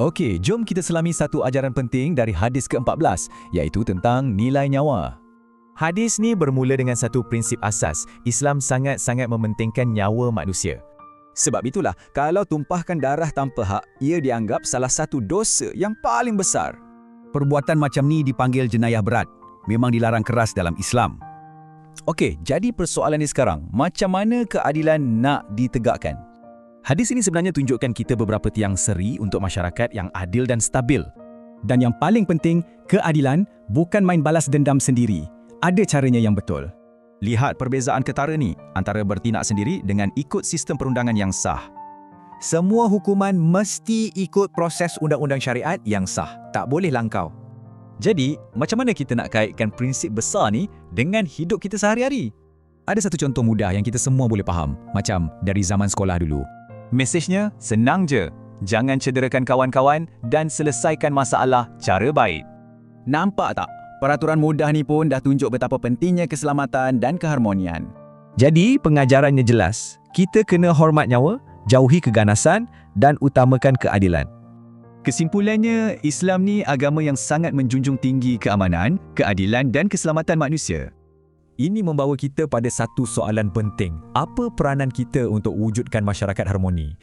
Okey, jom kita selami satu ajaran penting dari hadis ke-14, iaitu tentang nilai nyawa. Hadis ni bermula dengan satu prinsip asas. Islam sangat-sangat mementingkan nyawa manusia. Sebab itulah, kalau tumpahkan darah tanpa hak, ia dianggap salah satu dosa yang paling besar. Perbuatan macam ni dipanggil jenayah berat. Memang dilarang keras dalam Islam. Okey, jadi persoalan ni sekarang, macam mana keadilan nak ditegakkan? Hadis ini sebenarnya tunjukkan kita beberapa tiang seri untuk masyarakat yang adil dan stabil. Dan yang paling penting, keadilan bukan main balas dendam sendiri. Ada caranya yang betul. Lihat perbezaan ketara ni antara bertindak sendiri dengan ikut sistem perundangan yang sah. Semua hukuman mesti ikut proses undang-undang syariat yang sah. Tak boleh langkau. Jadi, macam mana kita nak kaitkan prinsip besar ni dengan hidup kita sehari-hari? Ada satu contoh mudah yang kita semua boleh faham, macam dari zaman sekolah dulu. Mesejnya senang je. Jangan cederakan kawan-kawan dan selesaikan masalah cara baik. Nampak tak? Peraturan mudah ni pun dah tunjuk betapa pentingnya keselamatan dan keharmonian. Jadi, pengajarannya jelas. Kita kena hormat nyawa, jauhi keganasan dan utamakan keadilan. Kesimpulannya, Islam ni agama yang sangat menjunjung tinggi keamanan, keadilan dan keselamatan manusia. Ini membawa kita pada satu soalan penting. Apa peranan kita untuk wujudkan masyarakat harmoni?